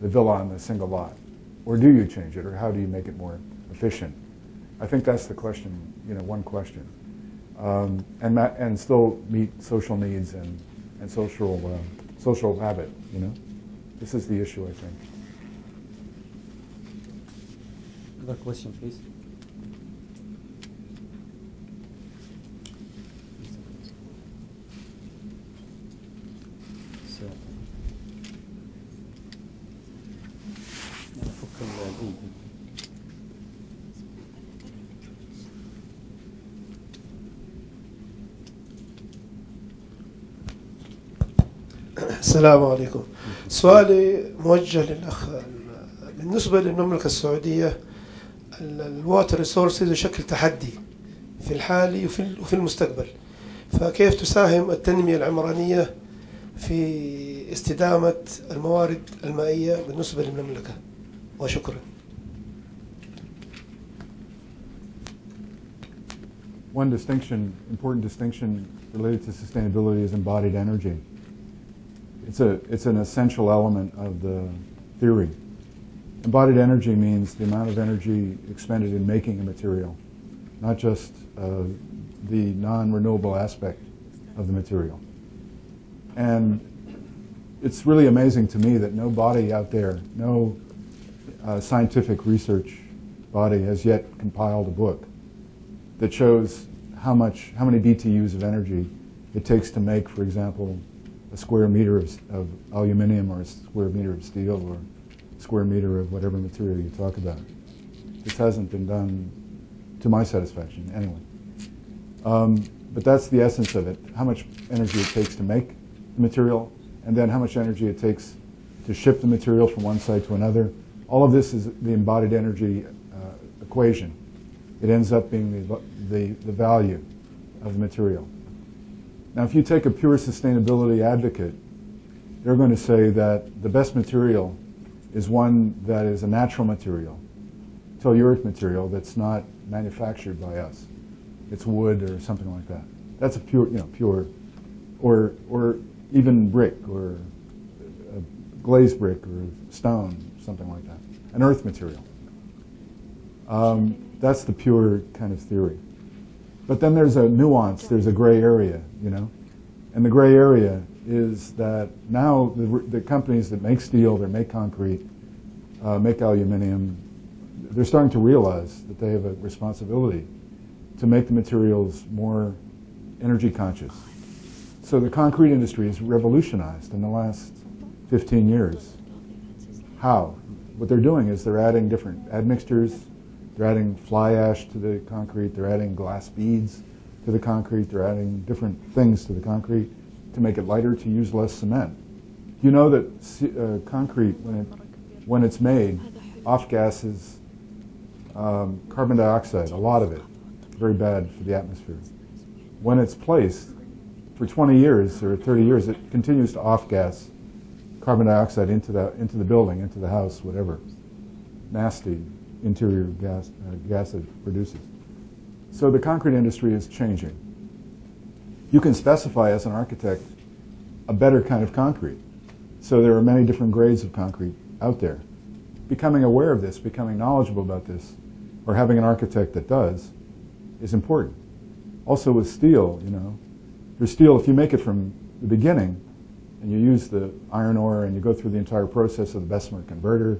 the villa on the single lot? Or do you change it, or how do you make it more efficient? I think that's the question, one question. And still meet social needs and social habit, This is the issue, I think. Another question, please. السلام عليكم. سؤالي موجه للأخ. بالنسبة للمملكة السعودية الواتر ريسورسز يشكل تحدي في الحالي وفي المستقبل، فكيف تساهم التنمية العمرانية في استدامة الموارد المائية بالنسبة للمملكة؟ وشكرا. One distinction, important distinction related to sustainability is embodied energy. It's an essential element of the theory. Embodied energy means the amount of energy expended in making a material, not just the non-renewable aspect of the material. And it's really amazing to me that no body out there, no scientific research body has yet compiled a book that shows how many BTUs of energy it takes to make, for example, a square meter of aluminum, or a square meter of steel, or a square meter of whatever material you talk about. This hasn't been done to my satisfaction, anyway. But that's the essence of it, how much energy it takes to make the material, and then how much energy it takes to ship the material from one site to another. All of this is the embodied energy equation. It ends up being the value of the material. Now, if you take a pure sustainability advocate, they're going to say that the best material is one that is a natural material, telluric material that's not manufactured by us. It's wood or something like that. That's a pure, or even brick, or a glazed brick, or stone, something like that. An earth material. That's the pure kind of theory. But then there's a nuance, there's a gray area, And the gray area is that now the companies that make steel, that make concrete, make aluminum, they're starting to realize that they have a responsibility to make the materials more energy conscious. So the concrete industry is revolutionized in the last 15 years. How? What they're doing is they're adding different admixtures. They're adding fly ash to the concrete. They're adding glass beads to the concrete. They're adding different things to the concrete to make it lighter, to use less cement. You know that concrete, when it's made, off-gases carbon dioxide, a lot of it, very bad for the atmosphere. When it's placed, for 20 years or 30 years, it continues to off-gas carbon dioxide into the building, into the house, whatever. Nasty interior gas it produces. So the concrete industry is changing. You can specify as an architect a better kind of concrete. So there are many different grades of concrete out there. Becoming aware of this, becoming knowledgeable about this, or having an architect that does, is important. Also with steel, for steel, if you make it from the beginning, and you use the iron ore, and you go through the entire process of the Bessemer converter,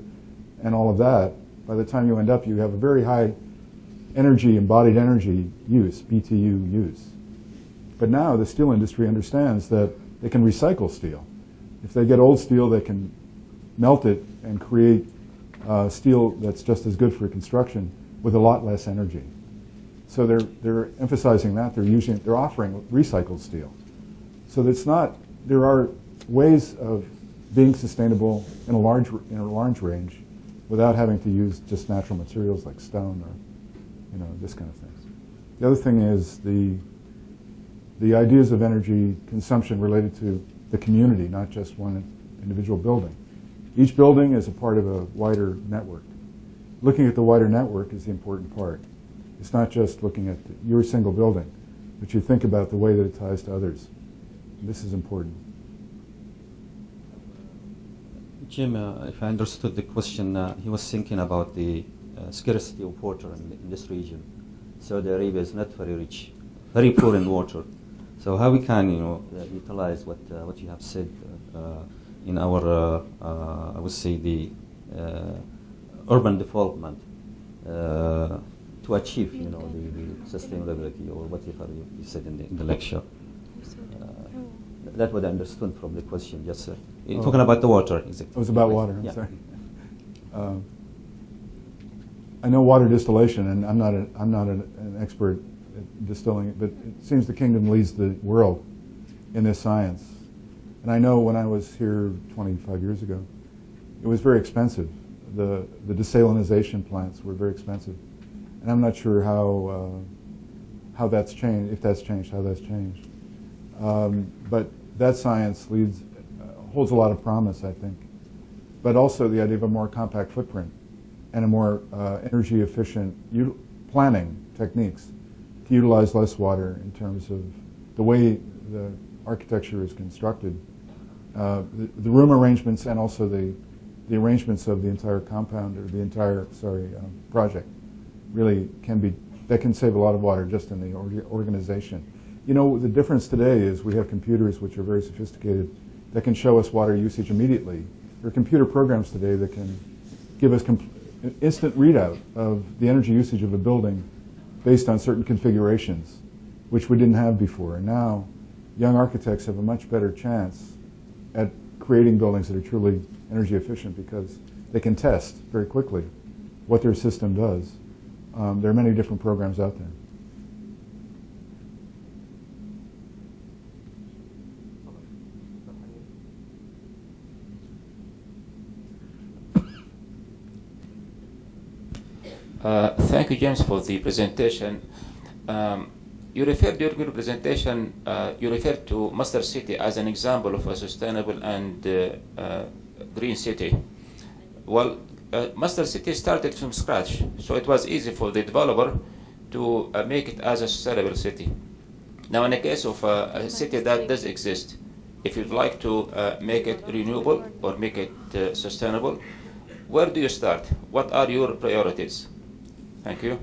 and all of that, by the time you end up, you have a very high energy, embodied energy use, BTU use. But now the steel industry understands that they can recycle steel. If they get old steel, they can melt it and create steel that's just as good for construction with a lot less energy. So they're emphasizing that. They're offering recycled steel. So there are ways of being sustainable in a large range without having to use just natural materials like stone or this kind of thing. The other thing is the ideas of energy consumption related to the community, not just one individual building. Each building is a part of a wider network. Looking at the wider network is the important part. It's not just looking at your single building, but you think about the way that it ties to others. This is important. Jim, if I understood the question, he was thinking about the scarcity of water in this region. Saudi Arabia is not very rich, very poor in water. So how we can, utilize what you have said in our, I would say, the urban development to achieve, the sustainability or whatever you said in the lecture. That's what I understood from the question. Just talking about the water, exactly. It was about water. I'm yeah. sorry. I know water distillation, and I'm not an expert at distilling it, but it seems the kingdom leads the world in this science. And I know when I was here 25 years ago, it was very expensive. The desalinization plants were very expensive, and I'm not sure how that's changed. If that's changed, how that's changed. But that science holds a lot of promise, I think. But also the idea of a more compact footprint and a more energy efficient planning techniques to utilize less water in terms of the way the architecture is constructed. The room arrangements and also the arrangements of the entire compound or the entire, project really can save a lot of water just in the organization. The difference today is we have computers which are very sophisticated that can show us water usage immediately. There are computer programs today that can give us instant readout of the energy usage of a building based on certain configurations, which we didn't have before. And now, young architects have a much better chance at creating buildings that are truly energy efficient because they can test very quickly what their system does. There are many different programs out there. Thank you, James, for the presentation. You referred during your presentation, you referred to Master City as an example of a sustainable and green city. Well, Master City started from scratch, so it was easy for the developer to make it as a sustainable city. Now, in the case of a city that does exist, if you'd like to make it renewable or make it sustainable, where do you start? What are your priorities? Thank you.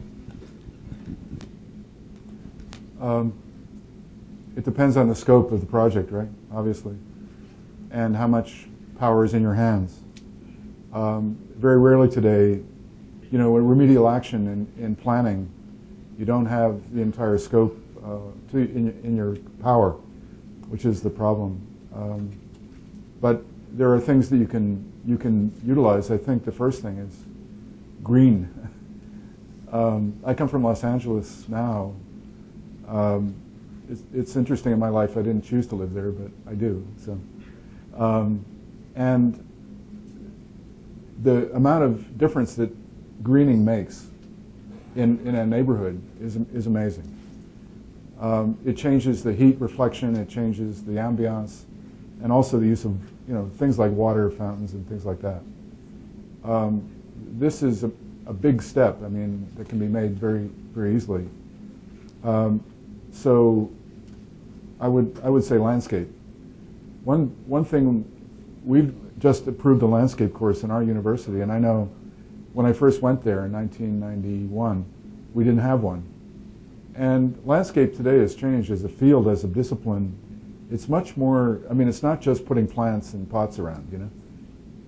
It depends on the scope of the project, right? Obviously, and how much power is in your hands. Very rarely today, in remedial action in planning, you don't have the entire scope in your power, which is the problem. But there are things that you can utilize. I think the first thing is green. I come from Los Angeles now. It's interesting in my life. I didn't choose to live there, but I do. So, and the amount of difference that greening makes in a neighborhood is amazing. It changes the heat reflection. It changes the ambiance, and also the use of things like water fountains and things like that. This is a big step. That can be made very, very easily. So I would say landscape. One thing, we've just approved a landscape course in our university, and I know when I first went there in 1991, we didn't have one. And landscape today has changed as a field, as a discipline. It's much more, it's not just putting plants in pots around,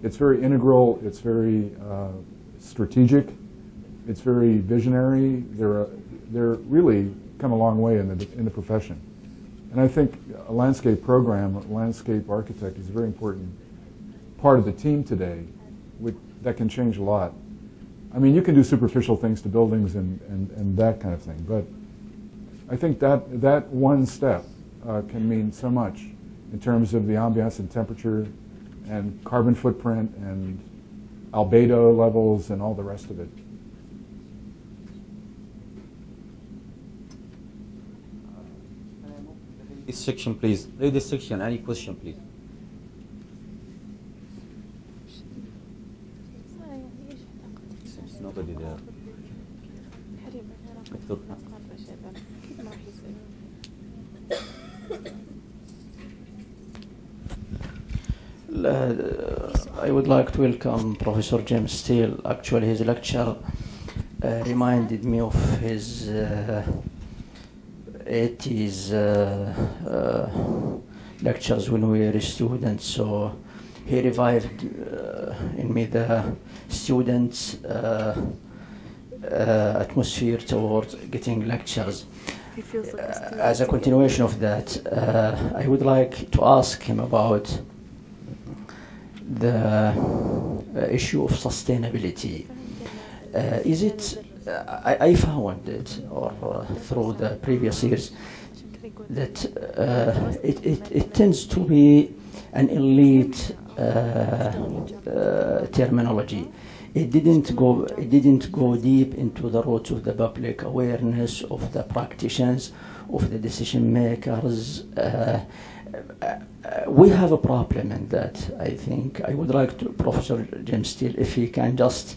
It's very integral, it's very strategic, it's very visionary. They're really come a long way in the profession. And I think a landscape program, a landscape architect is a very important part of the team today that can change a lot. You can do superficial things to buildings and that kind of thing, but I think that one step can mean so much in terms of the ambiance and temperature and carbon footprint and albedo levels and all the rest of it. This section, please. This section, any question, please? There's nobody there. I would like to welcome Professor James Steele. Actually, his lecture reminded me of his 80s lectures when we were students. So he revived in me the students' atmosphere towards getting lectures. As a continuation of that, I would like to ask him about the issue of sustainability. Is it, I found it, or through the previous years, that it tends to be an elite terminology. It didn't go deep into the roots of the public awareness of the practitioners, of the decision makers. We have a problem in that, I think. I would like to, Professor James Steele, if he can just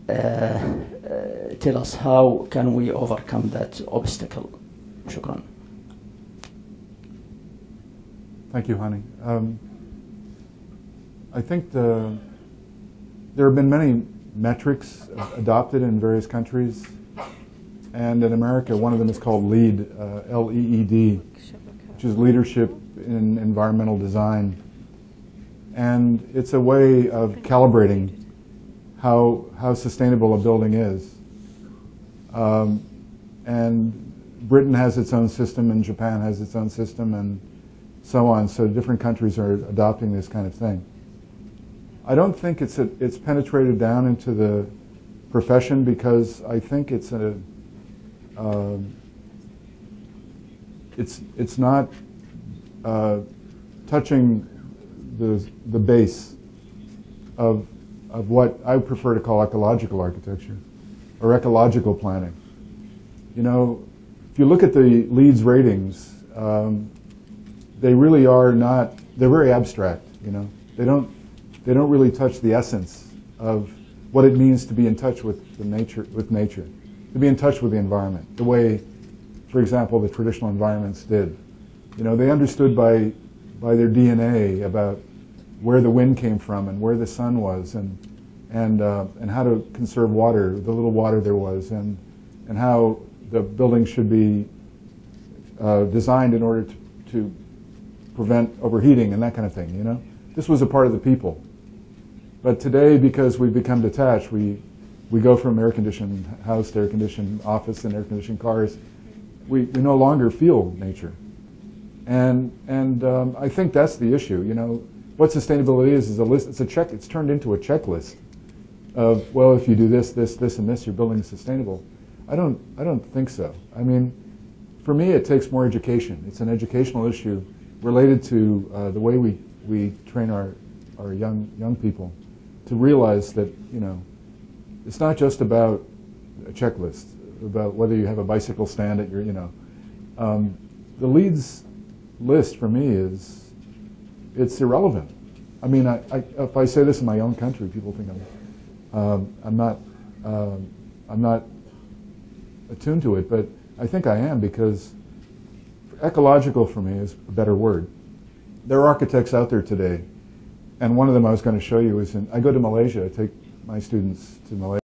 tell us how can we overcome that obstacle. Shukran. Thank you, Hani. I think there have been many metrics adopted in various countries, and in America one of them is called LEED, L-E-E-D, which is Leadership in Environmental Design. And it's a way of calibrating how sustainable a building is. And Britain has its own system, and Japan has its own system, and so on. So different countries are adopting this kind of thing. I don't think it's penetrated down into the profession, because I think it's not touching the base of what I prefer to call ecological architecture or ecological planning. You know, if you look at the LEED's ratings, they really are not, they're very abstract, you know. They don't really touch the essence of what it means to be in touch with nature, to be in touch with the environment, the way, for example, the traditional environments did. You know, they understood by their DNA about where the wind came from and where the sun was, and how to conserve water, the little water there was, and how the building should be designed in order to prevent overheating and that kind of thing, you know. This was a part of the people. But today, because we've become detached, we go from air-conditioned house to air-conditioned office and air-conditioned cars. We no longer feel nature. And I think that's the issue, you know. What sustainability is a list, it's a check, it's turned into a checklist of, well, if you do this, this, this, and this, your building is sustainable. I don't think so. I mean, for me, it takes more education. It's an educational issue related to the way we train our young people to realize that, you know, it's not just about a checklist, about whether you have a bicycle stand at your, you know. The LEED's list for me it's irrelevant. I mean, if I say this in my own country, people think I'm not attuned to it, but I think I am, because ecological for me is a better word. There are architects out there today, and one of them I was going to show you is I go to Malaysia, I take my students to Malaysia.